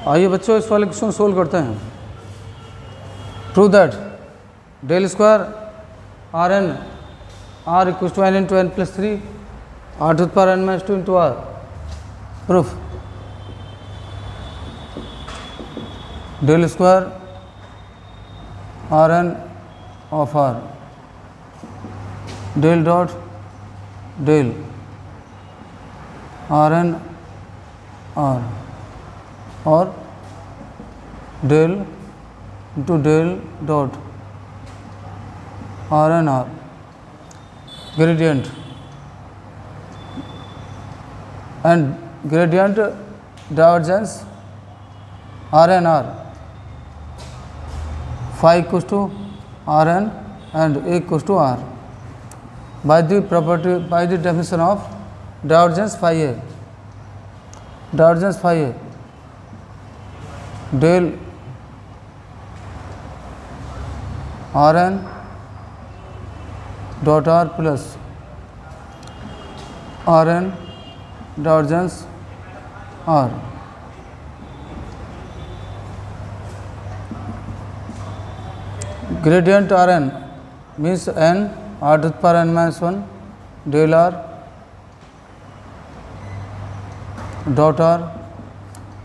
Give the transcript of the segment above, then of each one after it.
आइए बच्चों इस वाले क्वेश्चन सोल्व करते हैं। Prove that del square r n r equal to n into n plus 3 r to the power n minus 2 into r. Proof del square r n of r del dot del r n r और del into del dot r n r gradient and gradient divergence r n r phi equals to r n and a equals to r by the property by the definition of divergence phi a del r n dot r plus r n divergence r gradient r n means n r to the power n minus 1 del r dot r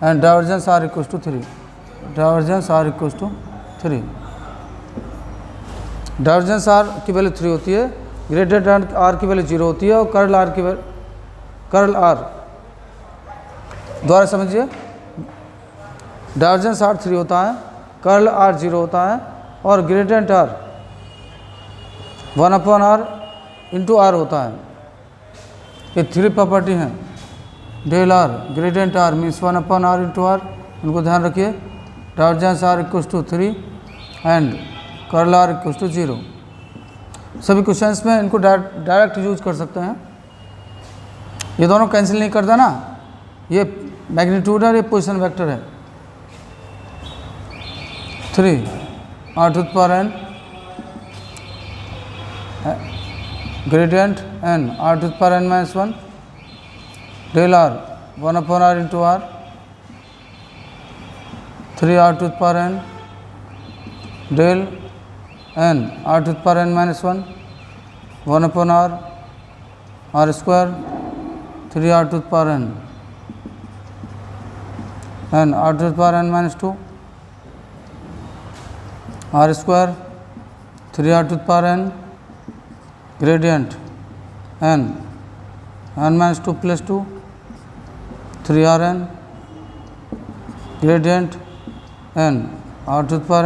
and divergence r equals to 3. Divergence r equals to 3. Divergence r की value 3 होती है, gradient r की value 0 होती है और curl r की curl r द्वारा समझिए डाइवर्जेंस r 3 होता है, कर्ल r 0 होता है और gradient r 1/r into are होता है। ये 3 प्रॉपर्टी हैं। Del r gradient r means 1/r into r, इनको ध्यान रखिए। Divergence r equals to 3 and curl r equals to 0। सभी क्वेश्चंस में इनको डायरेक्ट यूज कर सकते हैं। ये दोनों कैंसिल नहीं करता ना, ये मैग्नीट्यूड है, ये पोजीशन वेक्टर है। 3 r to the power n gradient n r to the power n minus 1 del r 1/r into r 3 r to the power n del n r to the power n minus 1 1/r r square 3 r to the power n and r to the power n minus 2 r square 3 r to the power n gradient n minus 2 plus 2 3 r n gradient n r to the power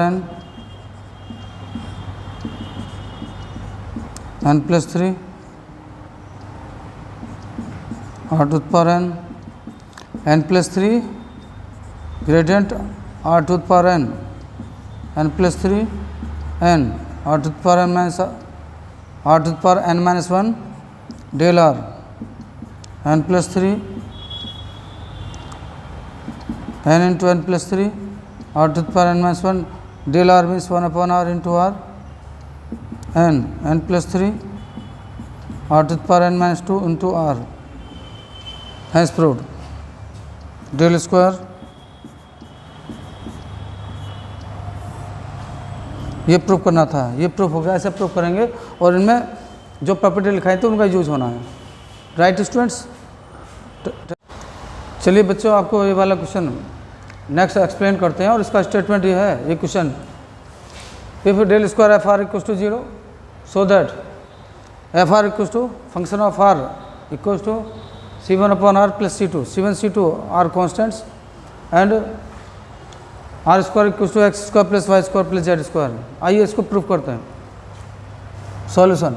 n plus 3 r to the power n plus 3 gradient r to the power n plus 3 n r to the power n minus r to the power n minus 1 del r n plus 3 n into n plus 3 r to the power n minus 1 del r means 1/r into r n plus 3 r to the power n minus 2 into r. Hence proved. Del square ये proof करना था, ये proof हो गया। ऐसे proof करेंगे और इनमें जो प्रॉपर्टी लिखाई थी उनका यूज होना है। Right students? चलिए बच्चों, आपको ये वाला क्वेश्चन नेक्स्ट एक्सप्लेन करते हैं और इसका स्टेटमेंट ये है। ये question if del square f r equals to 0 so that f r equals to function of r equals to c1/r plus c2, c1 c2 r constants and r square equals to x square plus y square plus z square. आइए इसको proof करते हैं। Solution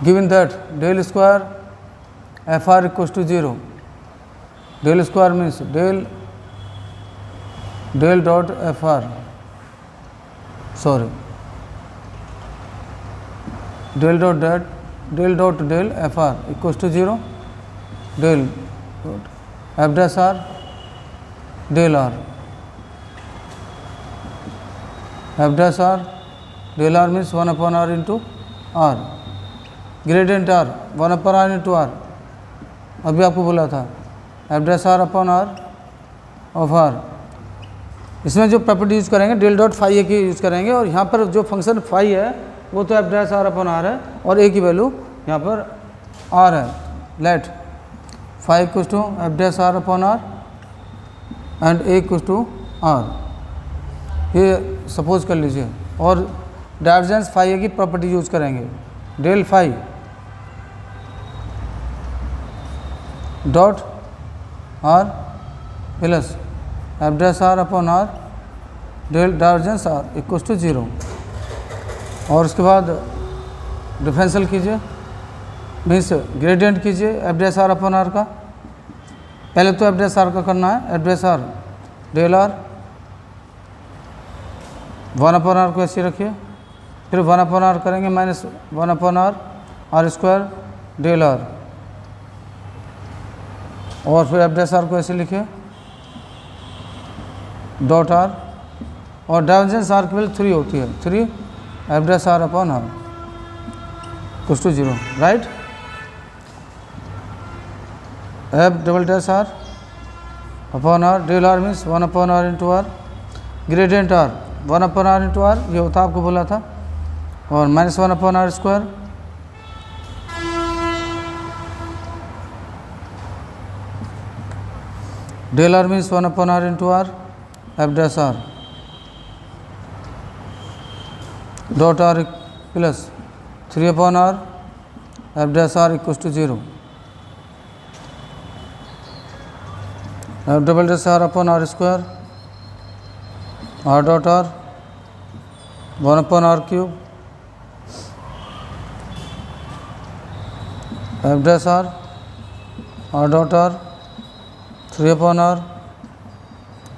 given that del square f r equals to 0, del square means del dot f r del dot del F r equals to 0 del f dash r del r f dash r del r means 1/r into r gradient r 1/r into r। अभी आपको बोला था f dash r upon r of r. इसमें जो property use करेंगे del dot phi a की use करेंगे, और यहाँ पर जो फंक्शन फाई है वो तो f dash r upon r है, और ए की वैल्यू यहाँ पर आर है। Let phi equals to f dash r upon r and a equals to r, ये सपोज कर लीजिए। और डाइवर्जेंस फाई ए की प्रॉपर्टी यूज़ करेंगे, del phi dot r plus f dash r upon r del divergence r equals to 0। और उसके बाद differential कीजिए, मीन्स ग्रेडियंट कीजिए f dash r upon r का। पहले तो एफ डैश आर का करना है, f dash r del r 1 upon r को ऐसे रखिए, फिर 1 अपॉन आर करेंगे minus 1 upon r r square del r, और फिर एफ डैश आर को ऐसे लिखिए डॉट आर, और डाइवर्जेंस आर की वैल्यू 3 होती है, 3 f dash r upon r equals to 0, right. F double dash r upon r del r means 1 upon r into r, gradient r 1 upon r into r, ये होता आपको बोला था, और minus 1 upon r square, del r means 1 upon r into r f dash r dot r plus 3 upon r f dash r equals to 0, f double dash r upon r square r dot r 1 upon r cube f dash r dot r 3 upon r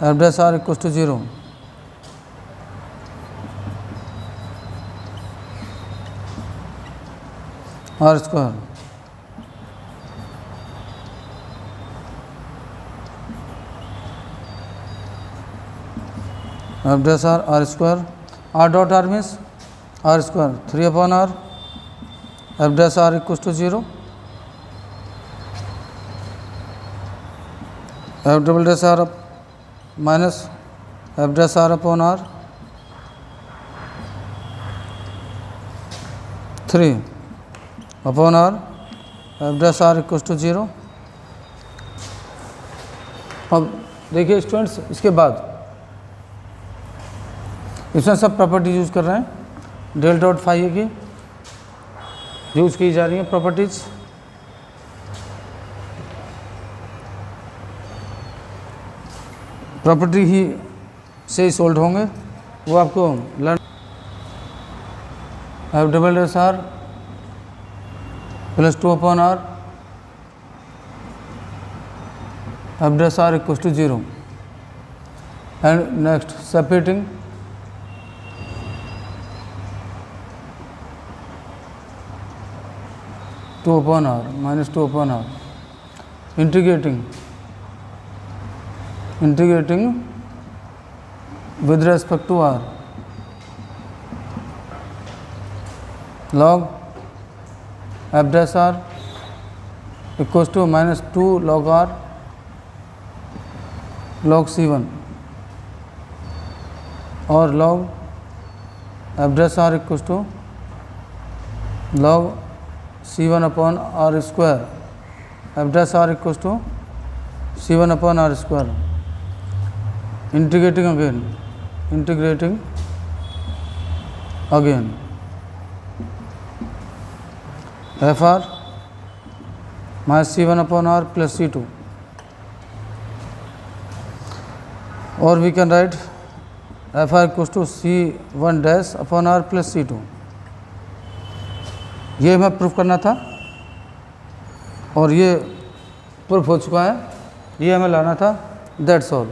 f dash r equals to 0। R square f dash r square r dot r means r square 3 upon r f dash r equals to 0, f double dash r minus f dash r upon r 3 upon r f dash r equals to 0। अब देखिए students, इसके बाद इसमें सब property use कर रहे हैं, del dot phi a की यूज़ की जा रही हैं प्रॉपर्टीज़। प्रॉपर्टी ही से ही सोल्व होंगे, वो आपको learn. F double dash r plus 2 upon r f dash r equals to 0, and next separating two upon r minus 2 upon r, integrating with respect to r log f dash r equals to minus 2 log r log c1, और log f dash r equals to log c1 upon r square, f dash r equals to c1 upon r square, integrating again fr minus c1 upon r plus c2, or we can write fr equals to c1 dash upon r plus c2। ये हमें proof करना था और ये proof हो चुका है, ये हमें लाना था, दैट्स ऑल।